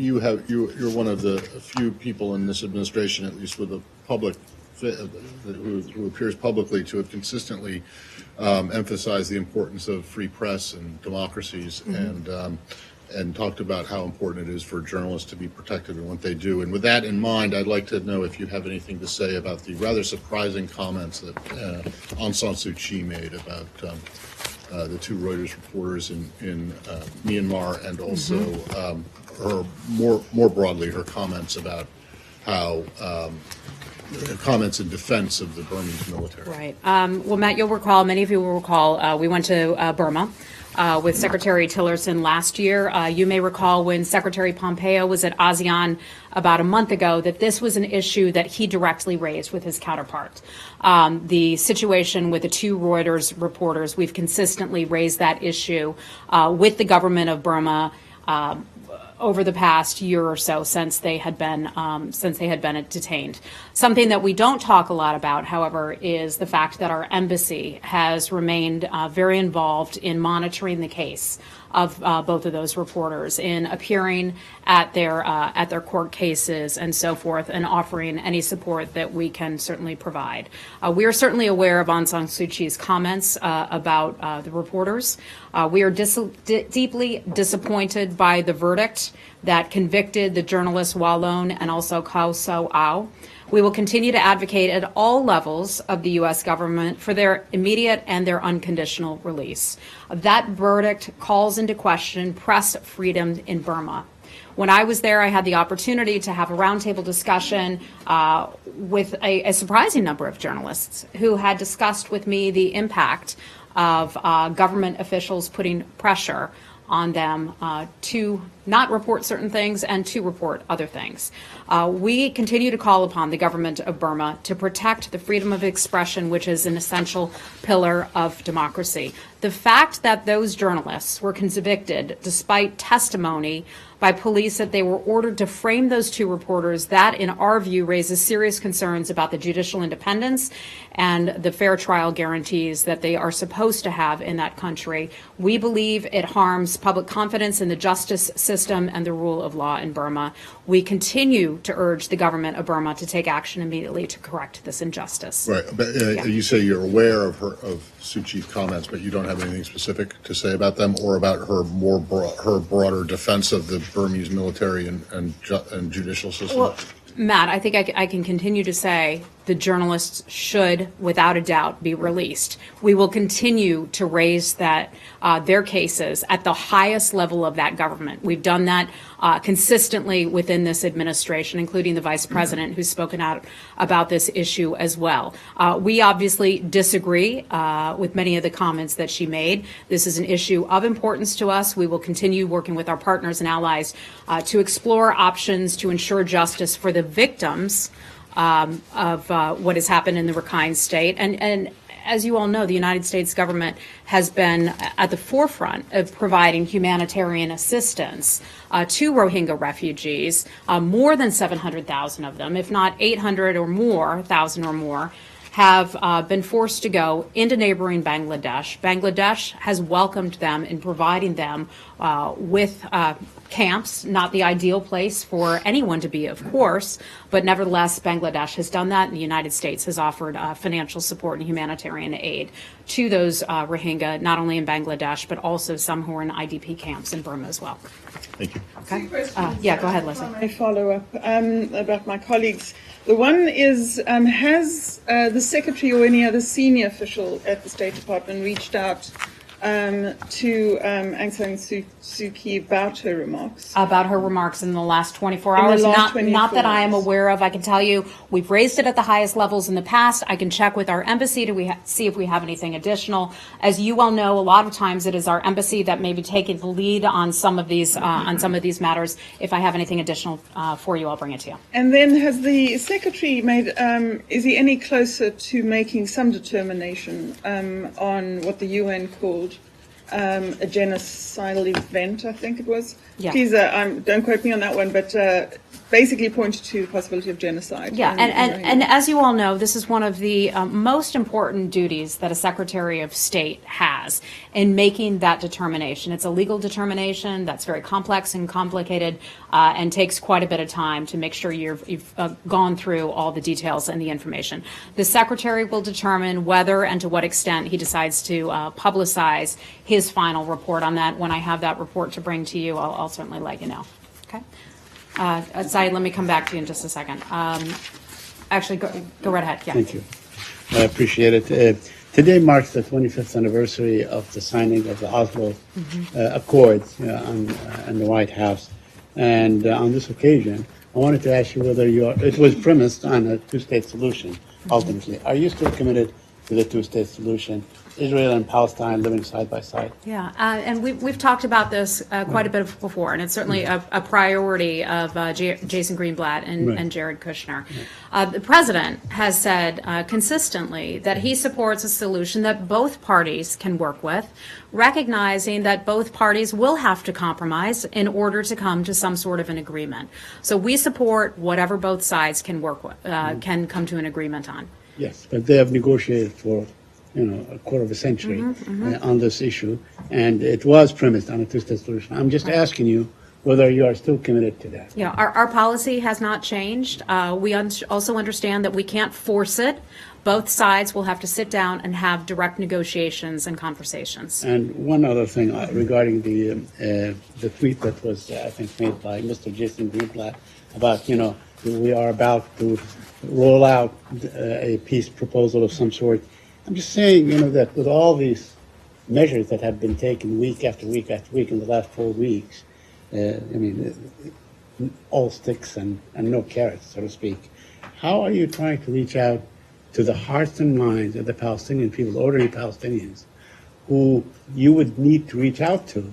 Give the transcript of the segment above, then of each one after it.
you're one of the few people in this administration, at least with a public who appears publicly to have consistently emphasized the importance of free press and democracies, and talked about how important it is for journalists to be protected in what they do. And with that in mind, I'd like to know if you have anything to say about the rather surprising comments that Aung San Suu Kyi made about the two Reuters reporters in Myanmar, and also her more broadly her comments about how comments in defense of the Burmese military. Right. Well, Matt, you'll recall, many of you will recall, we went to Burma with Secretary Tillerson last year. You may recall when Secretary Pompeo was at ASEAN about a month ago that this was an issue that he directly raised with his counterpart. The situation with the two Reuters reporters, we've consistently raised that issue with the government of Burma over the past year or so since they had been detained. Something that we don't talk a lot about, however, is the fact that our embassy has remained very involved in monitoring the case of both of those reporters, in appearing at their court cases and so forth, and offering any support that we can certainly provide. We are certainly aware of Aung San Suu Kyi's comments about the reporters. We are deeply disappointed by the verdict that convicted the journalists Wallon and also Khaw Soe Ao. We will continue to advocate at all levels of the U.S. government for their immediate and their unconditional release. That verdict calls into question press freedom in Burma. When I was there, I had the opportunity to have a roundtable discussion with a surprising number of journalists who had discussed with me the impact of government officials putting pressure on them to not report certain things and to report other things. We continue to call upon the government of Burma to protect the freedom of expression, which is an essential pillar of democracy. The fact that those journalists were convicted despite testimony by police that they were ordered to frame those two reporters, that in our view raises serious concerns about the judicial independence and the fair trial guarantees that they are supposed to have in that country. We believe it harms public confidence in the justice system and the rule of law in Burma. We continue to urge the government of Burma to take action immediately to correct this injustice. Right, but you say you're aware of Suu Kyi's comments, but you don't have anything specific to say about them, or about her her broader defense of the Burmese military and judicial system? Well, Matt, I think I can continue to say the journalists should, without a doubt, be released. We will continue to raise that their cases at the highest level of that government. We've done that consistently within this administration, including the vice president, who's spoken out about this issue as well. We obviously disagree with many of the comments that she made. This is an issue of importance to us. We will continue working with our partners and allies to explore options to ensure justice for the victims of what has happened in the Rakhine State. And as you all know, the United States government has been at the forefront of providing humanitarian assistance to Rohingya refugees. More than 700,000 of them, if not 800 or more, thousand or more, have been forced to go into neighboring Bangladesh. Bangladesh has welcomed them in providing them with camps, not the ideal place for anyone to be, of course, but nevertheless, Bangladesh has done that, and the United States has offered financial support and humanitarian aid to those Rohingya, not only in Bangladesh, but also some who are in IDP camps in Burma as well. Thank you. Okay. Yeah, go ahead, Leslie. I follow up about my colleagues. The one is, has the Secretary or any other senior official at the State Department reached out to Aung San Suu Kyi about her remarks? About her remarks in the last 24 hours? Not that I am aware of. I can tell you we've raised it at the highest levels in the past. I can check with our embassy to see if we have anything additional. As you well know, a lot of times it is our embassy that may be taking the lead on some of these matters. If I have anything additional for you, I'll bring it to you. And then has the Secretary made, is he any closer to making some determination on what the UN called a genocidal event, I think it was? Yeah. Please, don't quote me on that one, but basically pointed to the possibility of genocide. Yeah, in and Rohingya. as you all know, this is one of the most important duties that a Secretary of State has in making that determination. It's a legal determination that's very complex and complicated and takes quite a bit of time to make sure you've gone through all the details and the information. The Secretary will determine whether and to what extent he decides to publicize his final report on that. When I have that report to bring to you, I'll certainly let you know. Okay? Saeed, let me come back to you in just a second. Actually, go right ahead. Yeah. Thank you. I appreciate it. Today marks the 25th anniversary of the signing of the Oslo Accords in the White House. And on this occasion, I wanted to ask you whether it was premised on a two-state solution, ultimately. Are you still committed to the two-state solution, Israel and Palestine living side by side? Yeah, and we've talked about this quite a bit before, and it's certainly a priority of Jason Greenblatt and Jared Kushner. The president has said consistently that he supports a solution that both parties can work with, recognizing that both parties will have to compromise in order to come to some sort of an agreement. So we support whatever both sides can work with, can come to an agreement on. Yes, but they have negotiated for a quarter of a century on this issue, and it was premised on a two-state solution. I'm just asking you whether you are still committed to that. Yeah, our policy has not changed. We also understand that we can't force it. Both sides will have to sit down and have direct negotiations and conversations. And one other thing regarding the tweet that was, I think, made by Mr. Jason Greenblatt about, we are about to roll out a peace proposal of some sort. I'm just saying, that with all these measures that have been taken week after week after week in the last 4 weeks, all sticks and no carrots, so to speak. How are you trying to reach out to the hearts and minds of the Palestinian people, ordinary Palestinians, who you would need to reach out to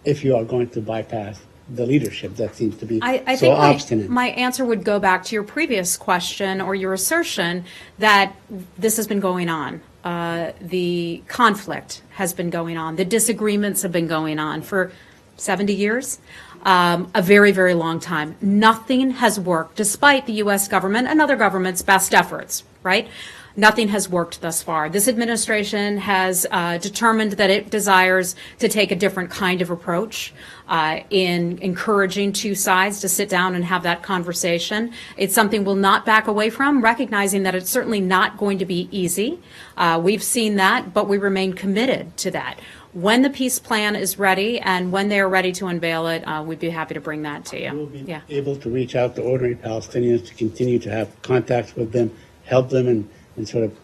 if you are going to bypass the leadership that seems to be I so think obstinate? my answer would go back to your previous question or your assertion that this has been going on. The conflict has been going on. The disagreements have been going on for 70 years, a very, very long time. Nothing has worked, despite the U.S. government and other governments' best efforts, right? Nothing has worked thus far. This administration has determined that it desires to take a different kind of approach in encouraging two sides to sit down and have that conversation. It's something we'll not back away from, recognizing that it's certainly not going to be easy. We've seen that, but we remain committed to that. When the peace plan is ready and when they are ready to unveil it, we'd be happy to bring that to you. Will be able to reach out to ordinary Palestinians to continue to have contacts with them, help them in sort of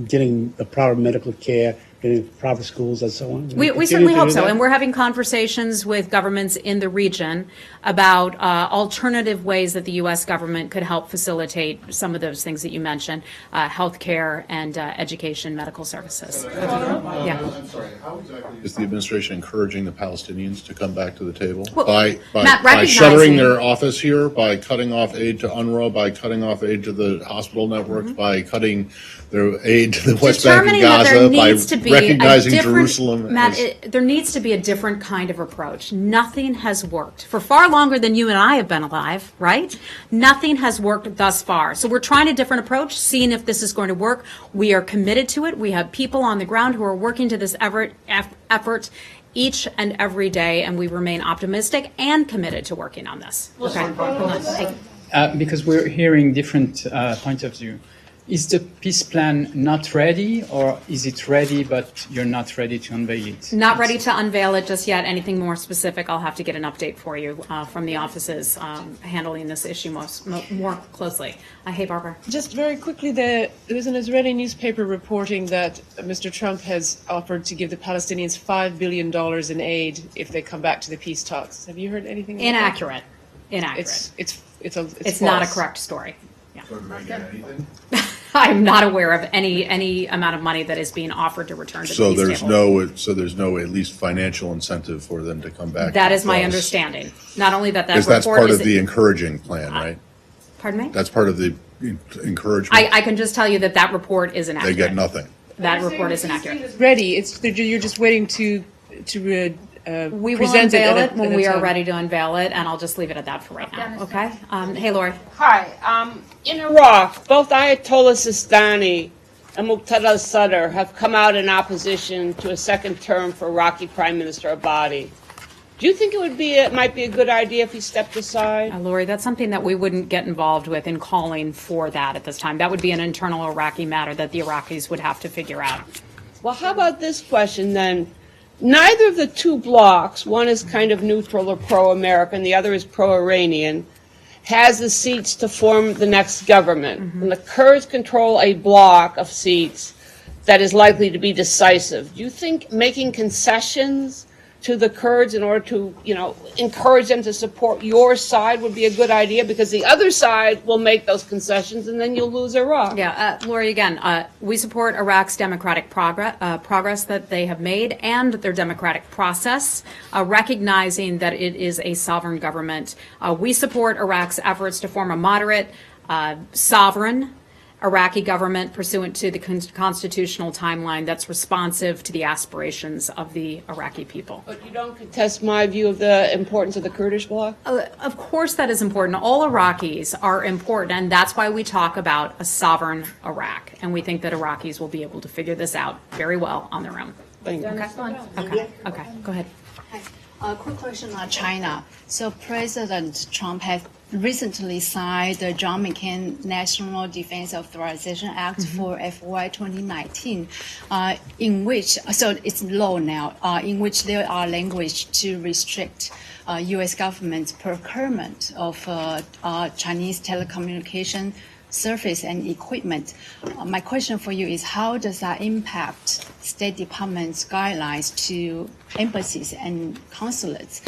getting the proper medical care, getting proper schools and so on? We certainly hope so, and we're having conversations with governments in the region about alternative ways that the U.S. government could help facilitate some of those things that you mentioned, health care and education, medical services. Yeah. I'm sorry, how exactly is the administration encouraging the Palestinians to come back to the table? Well, By recognizing- shuttering their office here, by cutting off aid to UNRWA, by cutting off aid to the hospital networks, by cutting their aid to the West Bank and Determining that there Gaza, by needs to be recognizing a different, Jerusalem Matt, as... there needs to be a different kind of approach. Nothing has worked for far longer than you and I have been alive, right? Nothing has worked thus far. So we're trying a different approach, seeing if this is going to work. We are committed to it. We have people on the ground who are working to this effort each and every day, and we remain optimistic and committed to working on this. Okay. Hold on. Hey. Because we're hearing different points of view. Is the peace plan not ready, or is it ready but you're not ready to unveil it? Not ready to unveil it just yet. Anything more specific, I'll have to get an update for you from the offices handling this issue more closely. Hey, Barbara. Just very quickly, there was an Israeli newspaper reporting that Mr. Trump has offered to give the Palestinians $5 billion in aid if they come back to the peace talks. Have you heard anything about Inaccurate. that? It's not a false. correct story. Yeah. So do they get anything? I'm not aware of any amount of money that is being offered to return to the So peace there's table. there's no at least financial incentive for them to come back. That is my Because- understanding. Not only that Because report that's part is. of the encouraging plan, right? Pardon me? That's part of the encouragement. I can just tell you that report is They inaccurate. get nothing. That report is inaccurate. Ready. You're just waiting to We will presented unveil at it when we are time. ready to unveil it, and I'll just leave it at that for right now, okay? Hey, Lori. Hi. In Iraq, both Ayatollah Sistani and Muqtada Sadr have come out in opposition to a second term for Iraqi Prime Minister Abadi. Do you think it might be a good idea if he stepped aside? Lori, that's something that we wouldn't get involved with in calling for that at this time. That would be an internal Iraqi matter that the Iraqis would have to figure out. Well, how about this question then? Neither of the two blocs, one is kind of neutral or pro-American, the other is pro-Iranian, has the seats to form the next government. And the Kurds control a bloc of seats that is likely to be decisive. Do you think making concessions to the Kurds in order to, encourage them to support your side would be a good idea? Because the other side will make those concessions and then you'll lose Iraq. Yeah, Lori, again, we support Iraq's democratic progress that they have made and their democratic process, recognizing that it is a sovereign government. We support Iraq's efforts to form a moderate, sovereign Iraqi government pursuant to the constitutional timeline that's responsive to the aspirations of the Iraqi people. But you don't contest my view of the importance of the Kurdish bloc? Of course that is important. All Iraqis are important, and that's why we talk about a sovereign Iraq. And we think that Iraqis will be able to figure this out very well on their own. Thank you. Okay, go ahead. A quick question on China. So President Trump has recently signed the John McCain National Defense Authorization Act for FY 2019, in which, so it's law now, in which there are language to restrict U.S. government's procurement of Chinese telecommunication service and equipment. My question for you is, how does that impact State Department's guidelines to embassies and consulates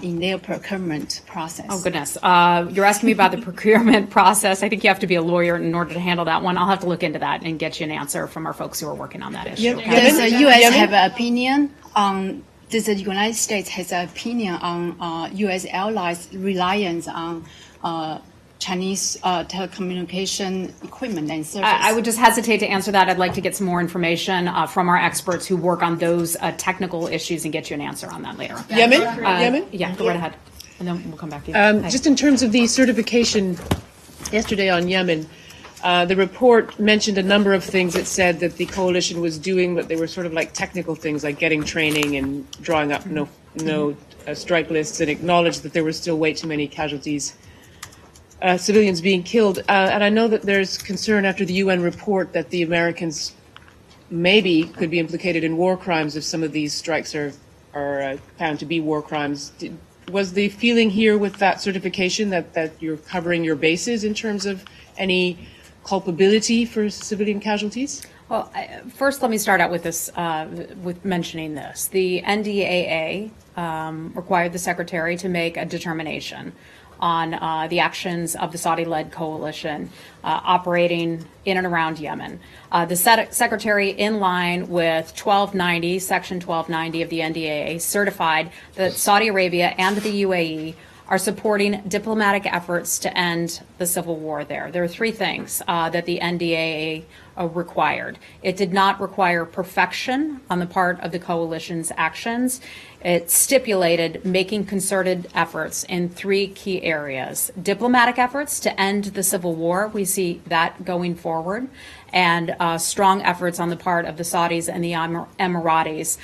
in their procurement process? Oh, goodness. You're asking me about the procurement process. I think you have to be a lawyer in order to handle that one. I'll have to look into that and get you an answer from our folks who are working on that issue. Does the U.S. have an opinion on, does the United States has an opinion on U.S. airlines' reliance on Chinese telecommunication equipment and service? I would just hesitate to answer that. I'd like to get some more information from our experts who work on those technical issues and get you an answer on that later. Yemen? Yeah, go right ahead. And then we'll come back to you. Hi. Just in terms of the certification yesterday on Yemen, the report mentioned a number of things. It said that the coalition was doing, but they were sort of like technical things, like getting training and drawing up no strike lists, and acknowledged that there were still way too many casualties, civilians being killed. And I know that there's concern after the UN report that the Americans maybe could be implicated in war crimes if some of these strikes are found to be war crimes. Was the feeling here with that certification that you're covering your bases in terms of any culpability for civilian casualties? Well, first, let me start out with this, with mentioning this. The NDAA required the Secretary to make a determination on the actions of the Saudi-led coalition operating in and around Yemen. The Secretary, in line with Section 1290 of the NDAA, certified that Saudi Arabia and the UAE are supporting diplomatic efforts to end the civil war there. There are three things that the NDAA required. It did not require perfection on the part of the coalition's actions. It stipulated making concerted efforts in three key areas. Diplomatic efforts to end the civil war, we see that going forward, and strong efforts on the part of the Saudis and the Emiratis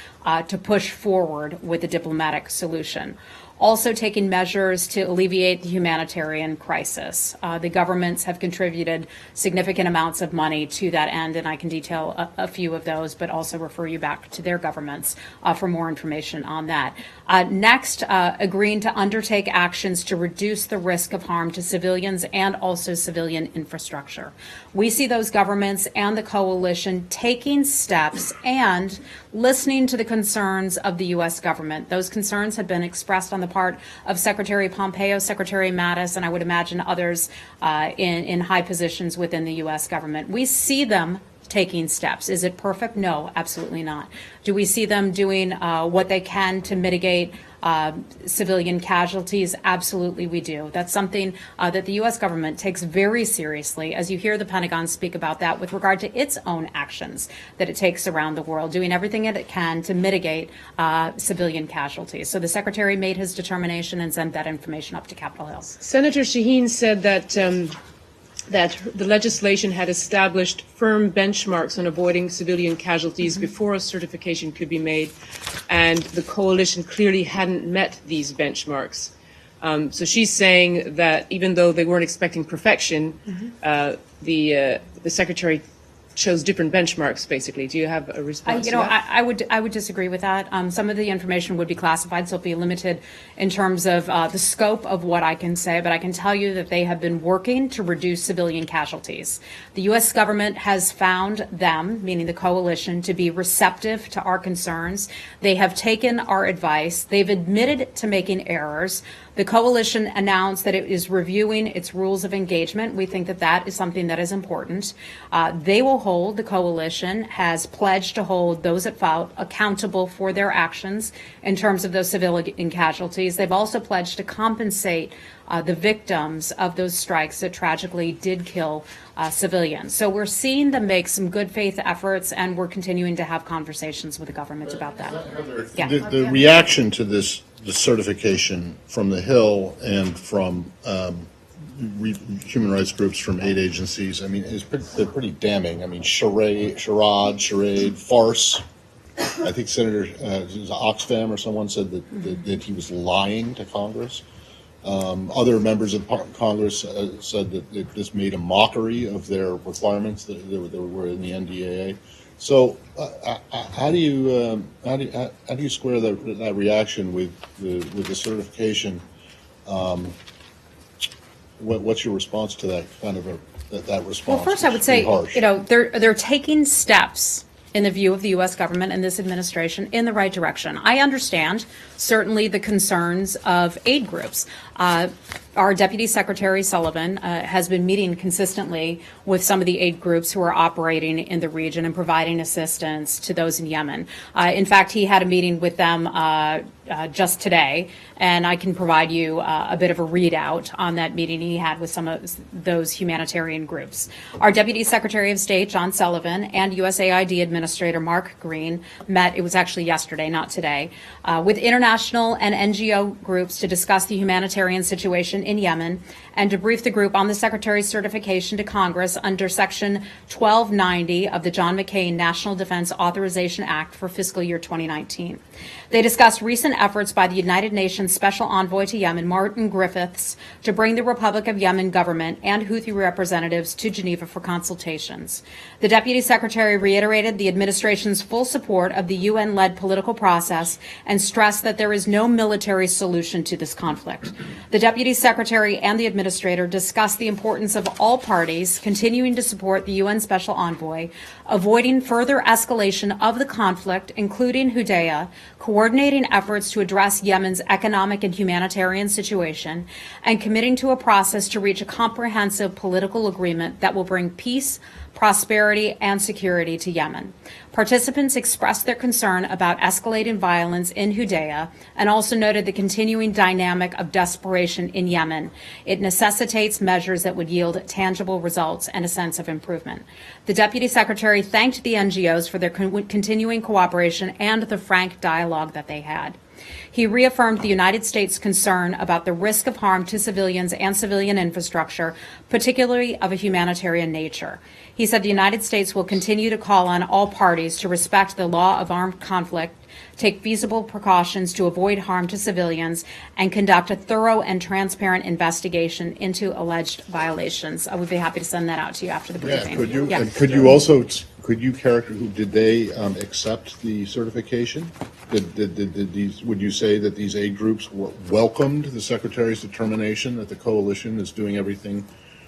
to push forward with a diplomatic solution. Also taking measures to alleviate the humanitarian crisis. The governments have contributed significant amounts of money to that end, and I can detail a few of those, but also refer you back to their governments for more information on that. Next, agreeing to undertake actions to reduce the risk of harm to civilians and also civilian infrastructure. We see those governments and the coalition taking steps and listening to the concerns of the U.S. government. Those concerns have been expressed on the part of Secretary Pompeo, Secretary Mattis, and I would imagine others in high positions within the U.S. government. We see them taking steps. Is it perfect? No, absolutely not. Do we see them doing what they can to mitigate civilian casualties? Absolutely, we do. That's something that the U.S. government takes very seriously, as you hear the Pentagon speak about that with regard to its own actions that it takes around the world, doing everything that it can to mitigate civilian casualties. So the Secretary made his determination and sent that information up to Capitol Hill. Senator Shaheen said that that the legislation had established firm benchmarks on avoiding civilian casualties before a certification could be made, and the coalition clearly hadn't met these benchmarks. So she's saying that even though they weren't expecting perfection, the Secretary chose different benchmarks, basically. Do you have a response to that? I would disagree with that. Some of the information would be classified, so it'll be limited in terms of the scope of what I can say, but I can tell you that they have been working to reduce civilian casualties. The U.S. government has found them, meaning the coalition, to be receptive to our concerns. They have taken our advice. They've admitted to making errors. The coalition announced that it is reviewing its rules of engagement. We think that that is something that is important. They will hold, the coalition has pledged to hold those at fault accountable for their actions in terms of those civilian casualties. They've also pledged to compensate the victims of those strikes that tragically did kill civilians. So we're seeing them make some good faith efforts, and we're continuing to have conversations with the government about that. Yeah. The reaction to the certification from the Hill and from human rights groups from aid agencies, I mean, they're pretty damning. I mean, charade, farce. I think Senator Oxfam or someone said that he was lying to Congress. Other members of Congress said that this made a mockery of their requirements that were in the NDAA. So how do you square that reaction with the certification? What's your response to that kind of that response? Well, first I would say, they're taking steps in the view of the U.S. government and this administration in the right direction. I understand certainly the concerns of aid groups. Our Deputy Secretary Sullivan has been meeting consistently with some of the aid groups who are operating in the region and providing assistance to those in Yemen. In fact, he had a meeting with them just today, and I can provide you a bit of a readout on that meeting he had with some of those humanitarian groups. Our Deputy Secretary of State, John Sullivan, and USAID Administrator Mark Green met, it was actually yesterday, not today, with international and NGO groups to discuss the humanitarian situation in Yemen and to brief the group on the Secretary's certification to Congress under Section 1290 of the John McCain National Defense Authorization Act for fiscal year 2019. They discussed recent efforts by the United Nations Special Envoy to Yemen, Martin Griffiths, to bring the Republic of Yemen government and Houthi representatives to Geneva for consultations. The Deputy Secretary reiterated the administration's full support of the UN-led political process and stressed that there is no military solution to this conflict. The Deputy Secretary and the Administrator discussed the importance of all parties continuing to support the UN Special Envoy, avoiding further escalation of the conflict, including Hudaydah, coordinating efforts to address Yemen's economic and humanitarian situation, and committing to a process to reach a comprehensive political agreement that will bring peace, prosperity, and security to Yemen. Participants expressed their concern about escalating violence in Hudaydah and also noted the continuing dynamic of desperation in Yemen. It necessitates measures that would yield tangible results and a sense of improvement. The Deputy Secretary thanked the NGOs for their continuing cooperation and the frank dialogue that they had. He reaffirmed the United States' concern about the risk of harm to civilians and civilian infrastructure, particularly of a humanitarian nature. He said the United States will continue to call on all parties to respect the law of armed conflict, take feasible precautions to avoid harm to civilians, and conduct a thorough and transparent investigation into alleged violations. I would be happy to send that out to you after the briefing. Could you? Yeah. Could you characterize? Did they accept the certification? Would you say that these aid groups welcomed the Secretary's determination that the coalition is doing everything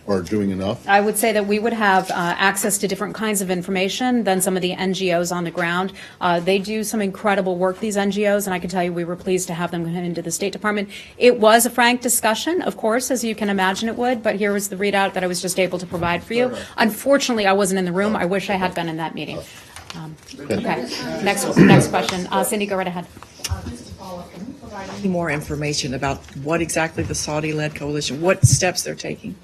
are doing enough? I would say that we would have access to different kinds of information than some of the NGOs on the ground. They do some incredible work, these NGOs, and I can tell you we were pleased to have them come into the State Department. It was a frank discussion, of course, as you can imagine it would, but here was the readout that I was just able to provide for you. Unfortunately, I wasn't in the room. I wish I had been in that meeting. Okay, next question. Cindy, go right ahead. Any more information about what exactly the Saudi-led coalition, what steps they're taking?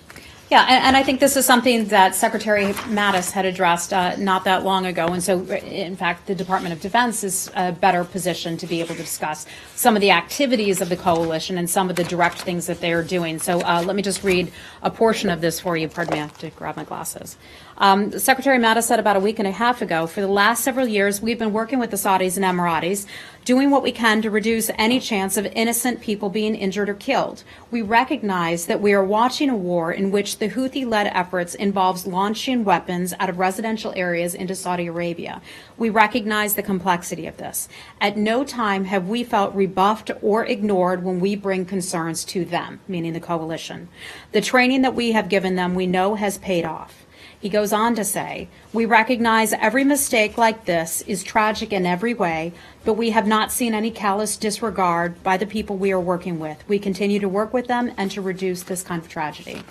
Yeah, and I think this is something that Secretary Mattis had addressed not that long ago. And so, in fact, the Department of Defense is a better position to be able to discuss some of the activities of the coalition and some of the direct things that they are doing. So let me just read a portion of this for you. Pardon me, I have to grab my glasses. Secretary Mattis said about a week and a half ago, for the last several years, we've been working with the Saudis and Emiratis, doing what we can to reduce any chance of innocent people being injured or killed. We recognize that we are watching a war in which the Houthi-led efforts involves launching weapons out of residential areas into Saudi Arabia. We recognize the complexity of this. At no time have we felt rebuffed or ignored when we bring concerns to them, meaning the coalition. The training that we have given them, we know has paid off. He goes on to say, we recognize every mistake like this is tragic in every way, but we have not seen any callous disregard by the people we are working with. We continue to work with them and to reduce this kind of tragedy.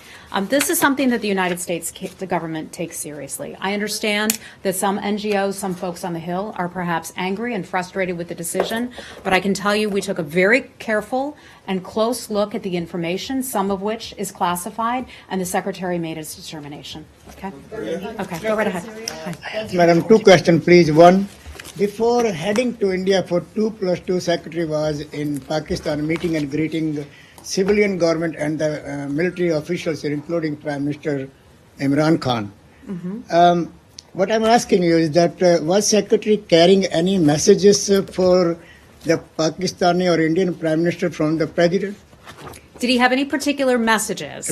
This is something that the United States, the government, takes seriously. I understand that some NGOs, some folks on the Hill are perhaps angry and frustrated with the decision, but I can tell you we took a very careful and close look at the information, some of which is classified, and the Secretary made his determination. Okay? Okay, go right ahead. Hi. Madam, two questions, please. One, before heading to India for 2+2, Secretary was in Pakistan meeting and greeting the civilian government and the military officials, including Prime Minister Imran Khan. What I'm asking you is that was Secretary carrying any messages for the Pakistani or Indian Prime Minister from the President? Did he have any particular messages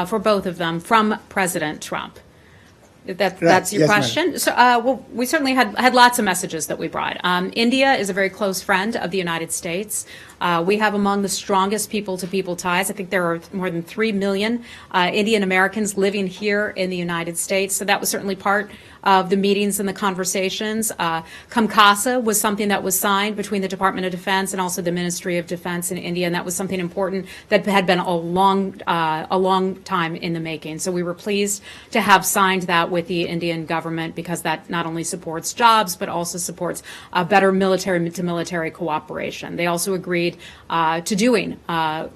for both of them from President Trump? That's your question? So, well, we certainly had lots of messages that we brought. India is a very close friend of the United States. We have among the strongest people-to-people ties. I think there are more than 3 million Indian Americans living here in the United States. So that was certainly part of the meetings and the conversations. Kamkasa was something that was signed between the Department of Defense and also the Ministry of Defense in India, and that was something important that had been a long time in the making. So we were pleased to have signed that with the Indian government because that not only supports jobs but also supports better military-to-military cooperation. They also agreed to doing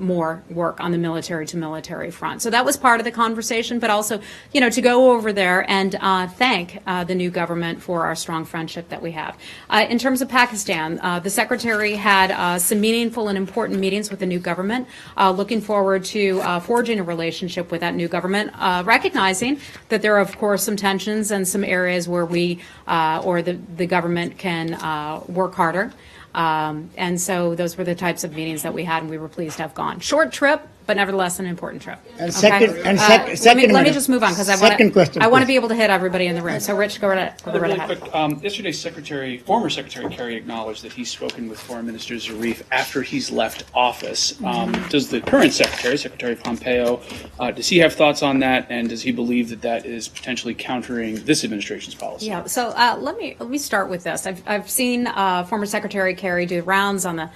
more work on the military-to-military front. So that was part of the conversation, but also, you know, to go over there and thank the new government for our strong friendship that we have. In terms of Pakistan, the Secretary had some meaningful and important meetings with the new government, looking forward to forging a relationship with that new government, recognizing that there are, of course, some tensions and some areas where we or the government can work harder. And so those were the types of meetings that we had, and we were pleased to have gone. Short trip, but nevertheless an important trip. And Okay? second, let me just move on because I want to be able to hit everybody in the room. So, Rich, go right Really ahead. quick, yesterday, former Secretary Kerry acknowledged that he's spoken with Foreign Minister Zarif after he's left office. Does the current Secretary Pompeo, does he have thoughts on that, and does he believe that that is potentially countering this administration's policy? Yeah. So let me start with this. I've seen former Secretary Kerry do rounds on the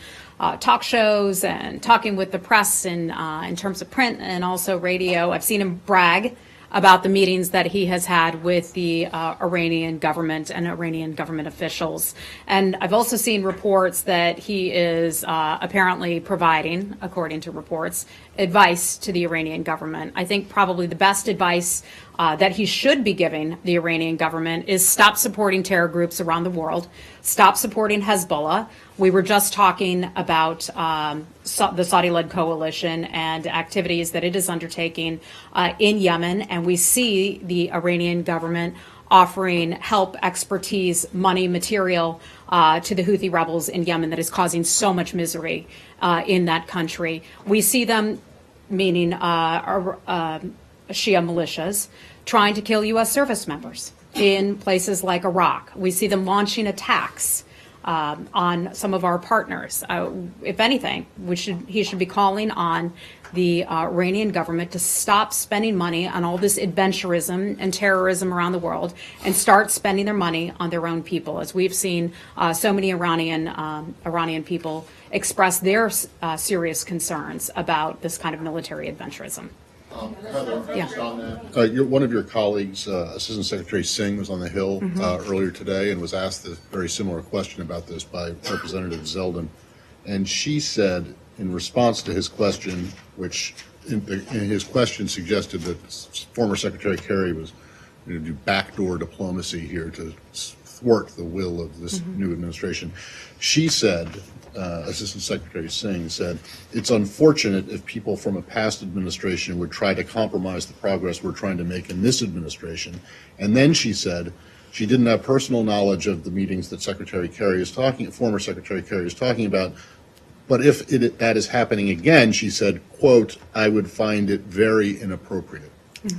talk shows and talking with the press in terms of print and also radio. I've seen him brag about the meetings that he has had with the Iranian government and Iranian government officials. And I've also seen reports that he is apparently providing, according to reports, advice to the Iranian government. I think probably the best advice that he should be giving the Iranian government is stop supporting terror groups around the world, stop supporting Hezbollah. We were just talking about the Saudi-led coalition and activities that it is undertaking in Yemen, and we see the Iranian government offering help, expertise, money, material to the Houthi rebels in Yemen that is causing so much misery in that country. We see them, meaning Shia militias, trying to kill U.S. service members in places like Iraq. We see them launching attacks on some of our partners. If anything, he should be calling on the Iranian government to stop spending money on all this adventurism and terrorism around the world and start spending their money on their own people, as we've seen so many Iranian people express their serious concerns about this kind of military adventurism. One of your colleagues, Assistant Secretary Singh, was on the Hill earlier today and was asked a very similar question about this by Representative Zeldin. And she said, in response to his question, which in his question suggested that former Secretary Kerry was going to do backdoor diplomacy here to thwart the will of this new administration, she said, Assistant Secretary Singh said, it's unfortunate if people from a past administration would try to compromise the progress we're trying to make in this administration. And then she said she didn't have personal knowledge of the meetings that former Secretary Kerry is talking about. But if that is happening again, she said, quote, I would find it very inappropriate.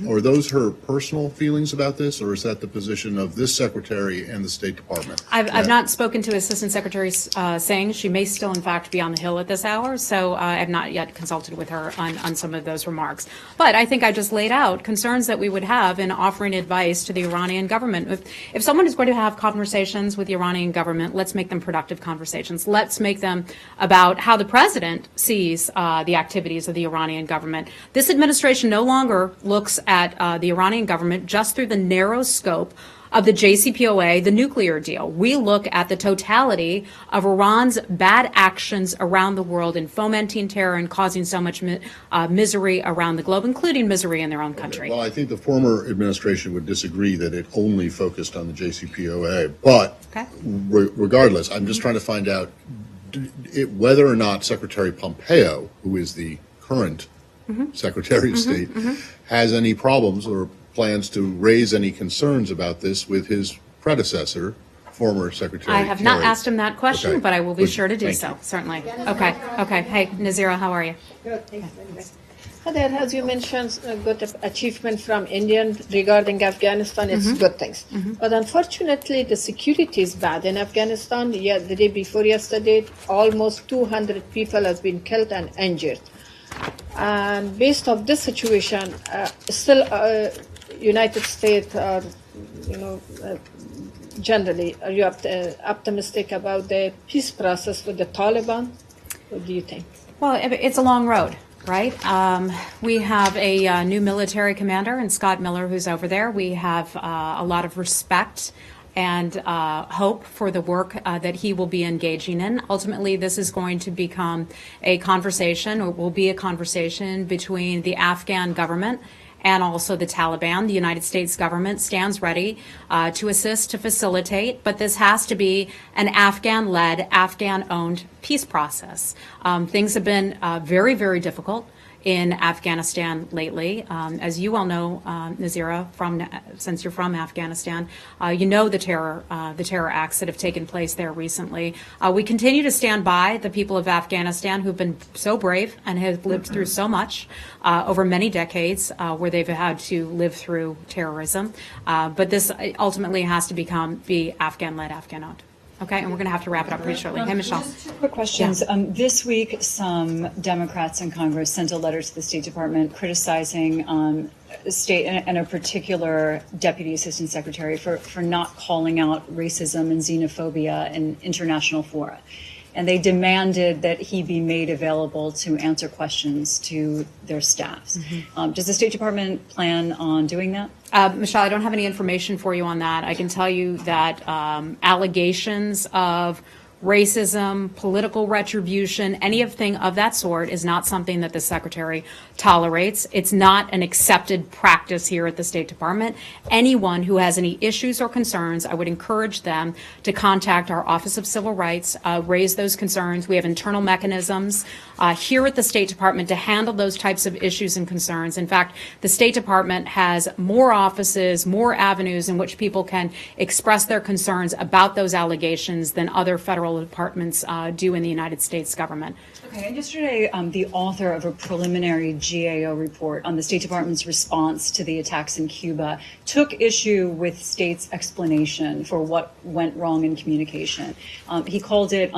Are those her personal feelings about this, or is that the position of this secretary and the State Department? I've not spoken to Assistant Secretary Singh. She may still, in fact, be on the Hill at this hour, so I have not yet consulted with her on some of those remarks. But I think I just laid out concerns that we would have in offering advice to the Iranian government. If someone is going to have conversations with the Iranian government, let's make them productive conversations. Let's make them about how the president sees the activities of the Iranian government. This administration no longer looks at the Iranian government just through the narrow scope of the JCPOA, the nuclear deal. We look at the totality of Iran's bad actions around the world in fomenting terror and causing so much misery around the globe, including misery in their own country. Well, I think the former administration would disagree that it only focused on the JCPOA. But regardless, I'm just trying to find out whether or not Secretary Pompeo, who is the current Secretary of State, has any problems or plans to raise any concerns about this with his predecessor, former Secretary I have Kerry. not asked him that question, Okay. but I will be sure to do Thank so, you. certainly. Okay. Hey, Nazira, how are you? Good, thanks very much. There, as you mentioned, a good achievement from India regarding Afghanistan. It's good things. But unfortunately, the security is bad in Afghanistan. The day before yesterday, almost 200 people has been killed and injured. And based on this situation, still United States are, generally, are you optimistic about the peace process with the Taliban? What do you think? Well, it's a long road, right? We have a new military commander in Scott Miller who's over there. We have a lot of respect and hope for the work that he will be engaging in. Ultimately, this is going to become a conversation, or will be a conversation, between the Afghan government and also the Taliban. The United States government stands ready to assist, to facilitate, but this has to be an Afghan-led, Afghan-owned peace process. Things have been very, very difficult in Afghanistan lately. As you all know, Nazira, since you're from Afghanistan, you know the terror acts that have taken place there recently. We continue to stand by the people of Afghanistan who've been so brave and have lived through so much over many decades where they've had to live through terrorism. But this ultimately has to be Afghan-led, Afghan-owned. Okay, and we're going to have to wrap it up pretty shortly. Hey, Michelle. Just two quick questions. This week, some Democrats in Congress sent a letter to the State Department criticizing state and a particular Deputy Assistant Secretary for not calling out racism and xenophobia in international fora. And they demanded that he be made available to answer questions to their staffs. Does the State Department plan on doing that? Michelle, I don't have any information for you on that. I can tell you that allegations of racism, political retribution, anything of that sort is not something that the Secretary tolerates. It's not an accepted practice here at the State Department. Anyone who has any issues or concerns, I would encourage them to contact our Office of Civil Rights, raise those concerns. We have internal mechanisms here at the State Department to handle those types of issues and concerns. In fact, the State Department has more offices, more avenues in which people can express their concerns about those allegations than other federal departments do in the United States government. Okay, and yesterday, the author of a preliminary GAO report on the State Department's response to the attacks in Cuba took issue with state's explanation for what went wrong in communication. He called it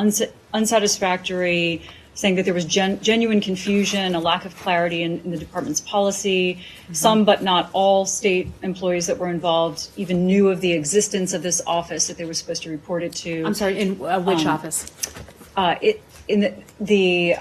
unsatisfactory, saying that there was genuine confusion, a lack of clarity in the department's policy. Some, but not all, state employees that were involved even knew of the existence of this office that they were supposed to report it to. I'm sorry, in which office? In the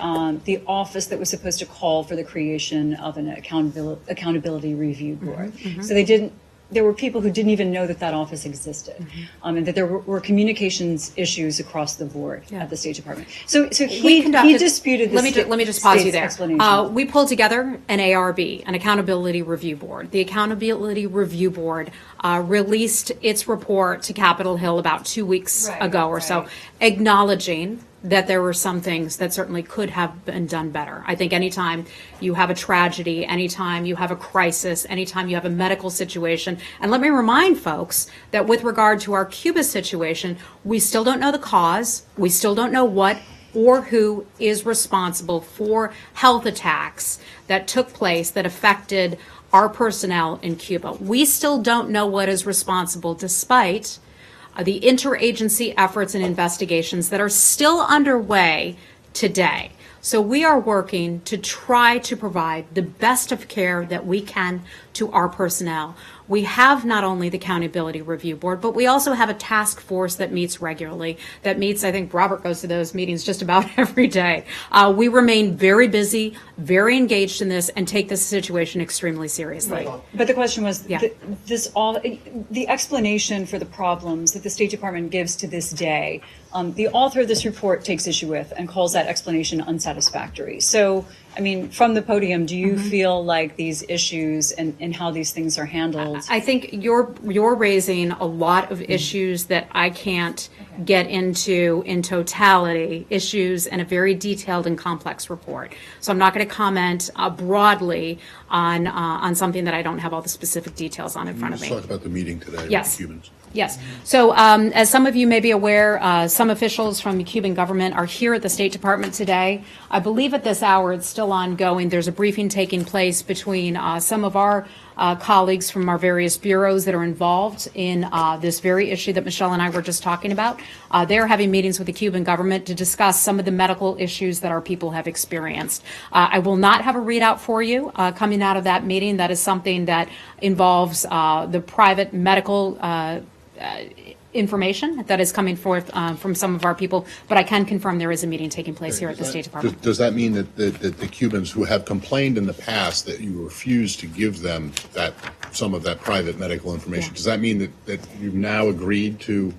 office that was supposed to call for the creation of an accountability review board. So they didn't. There were people who didn't even know that that office existed, and that there were communications issues across the board at the State Department. So he disputed this. Let me just pause you there. Explanation. We pulled together an ARB, an Accountability Review Board. The Accountability Review Board released its report to Capitol Hill about 2 weeks ago or so, acknowledging that there were some things that certainly could have been done better. I think anytime you have a tragedy, anytime you have a crisis, anytime you have a medical situation, and let me remind folks that with regard to our Cuba situation, we still don't know the cause, we still don't know what or who is responsible for health attacks that took place that affected our personnel in Cuba. We still don't know what is responsible, despite the interagency efforts and investigations that are still underway today. So we are working to try to provide the best of care that we can to our personnel. We have not only the Accountability Review Board, but we also have a task force that meets regularly, that meets, I think Robert goes to those meetings just about every day. We remain very busy, very engaged in this, and take this situation extremely seriously. Right. But the question was, the explanation for the problems that the State Department gives to this day, the author of this report takes issue with and calls that explanation unsatisfactory. So, I mean, from the podium, do you feel like these issues and how these things are handled? I think you're raising a lot of issues that I can't get into in totality, issues in a very detailed and complex report. So I'm not going to comment broadly on something that I don't have all the specific details on in front of me. Let's talk about the meeting today with Yes. the Cubans. Yes. So as some of you may be aware, some officials from the Cuban government are here at the State Department today. I believe at this hour it's still ongoing. There's a briefing taking place between some of our colleagues from our various bureaus that are involved in this very issue that Michelle and I were just talking about. They're having meetings with the Cuban government to discuss some of the medical issues that our people have experienced. I will not have a readout for you coming out of that meeting. That is something that involves the private medical information that is coming forth from some of our people, but I can confirm there is a meeting taking place here at the State Department. Does that mean that the Cubans who have complained in the past that you refused to give them some of that private medical information, does that mean that you've now agreed to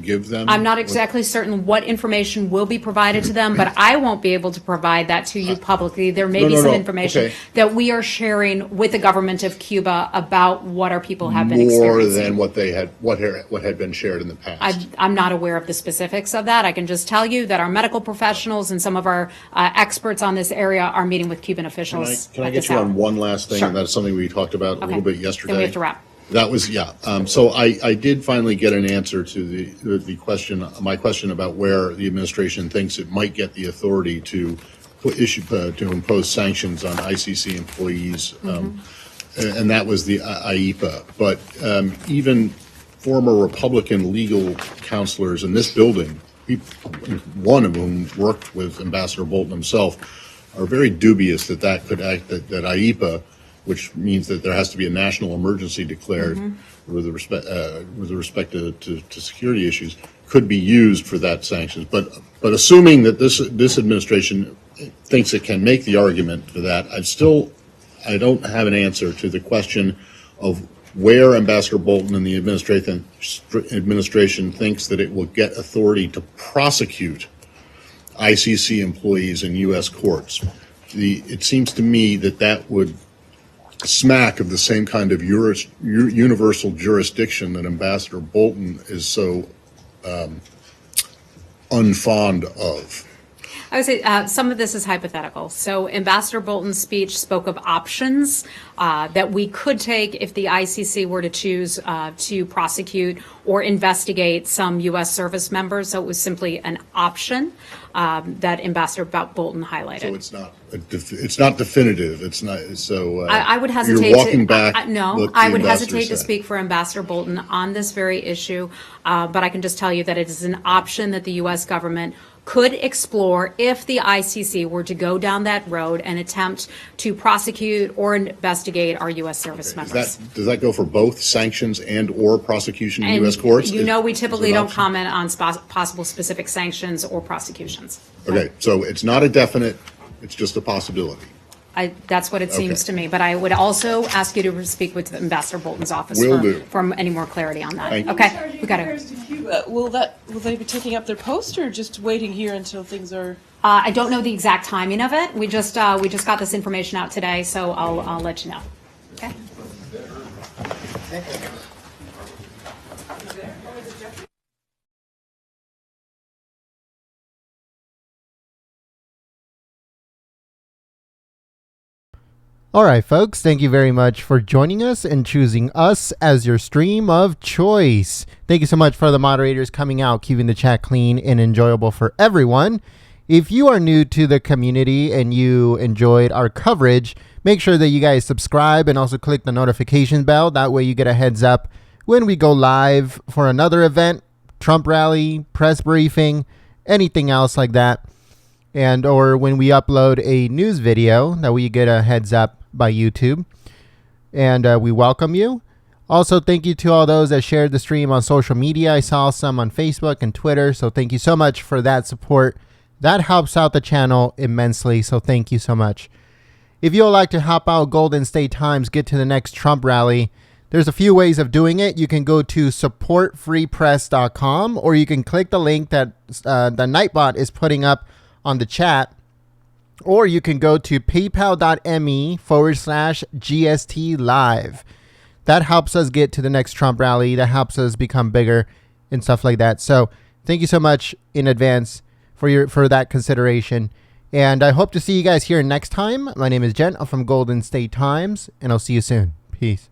give them? I'm not exactly certain what information will be provided to them, but I won't be able to provide that to you publicly. There may be some information that we are sharing with the government of Cuba about what our people have been experiencing. More than what had been shared in the past. I'm not aware of the specifics of that. I can just tell you that our medical professionals and some of our experts on this area are meeting with Cuban officials. Can I get you on one last thing? Sure. And that's something we talked about a little bit yesterday. Then we have to wrap. That was, so I did finally get an answer to the question, my question about where the administration thinks it might get the authority to impose sanctions on ICC employees, and that was the IEPA. But even former Republican legal counselors in this building, one of whom worked with Ambassador Bolton himself, are very dubious that IEPA, which means that there has to be a national emergency declared with respect to security issues, could be used for that sanctions. But assuming that this administration thinks it can make the argument for that, I don't have an answer to the question of where Ambassador Bolton and the administration thinks that it will get authority to prosecute ICC employees in U.S. courts. It seems to me that would smack of the same kind of universal jurisdiction that Ambassador Bolton is so unfond of. I would say some of this is hypothetical. So Ambassador Bolton's speech spoke of options that we could take if the ICC were to choose to prosecute or investigate some U.S. service members. So it was simply an option that Ambassador Bolton highlighted. So it's not definitive. It's not. So I would hesitate. You're walking back. I would hesitate to speak for Ambassador Bolton on this very issue. But I can just tell you that it is an option that the U.S. government could explore if the ICC were to go down that road and attempt to prosecute or investigate our U.S. service members. Does that go for both sanctions and or prosecution in And U.S. courts? you know, we Is typically it an don't option? comment on possible specific sanctions or prosecutions. Okay, so it's not a definite, it's just a possibility. That's what it seems Okay. to me, but I would also ask you to speak with Ambassador Bolton's office Will do. for any more clarity on that. Thank you. Okay, we got to. Cuba, will they be taking up their post or just waiting here until things are? I don't know the exact timing of it. We just got this information out today, so I'll let you know. Okay. All right, folks, thank you very much for joining us and choosing us as your stream of choice. Thank you so much for the moderators coming out, keeping the chat clean and enjoyable for everyone. If you are new to the community and you enjoyed our coverage, make sure that you guys subscribe and also click the notification bell. That way you get a heads up when we go live for another event, Trump rally, press briefing, anything else like that. And or when we upload a news video, that way you get a heads up by YouTube. And we welcome you. Also, thank you to all those that shared the stream on social media. I saw some on Facebook and Twitter, so thank you so much for that support. That helps out the channel immensely, so thank you so much. If you would like to help out Golden State Times get to the next Trump rally, there's a few ways of doing it. You can go to supportfreepress.com, or you can click the link that the Nightbot is putting up on the chat, or you can go to paypal.me/GST live. That helps us get to the next Trump rally. That helps us become bigger and stuff like that. So thank you so much in advance for that consideration. And I hope to see you guys here next time. My name is Jen. I'm from Golden State Times, and I'll see you soon. Peace.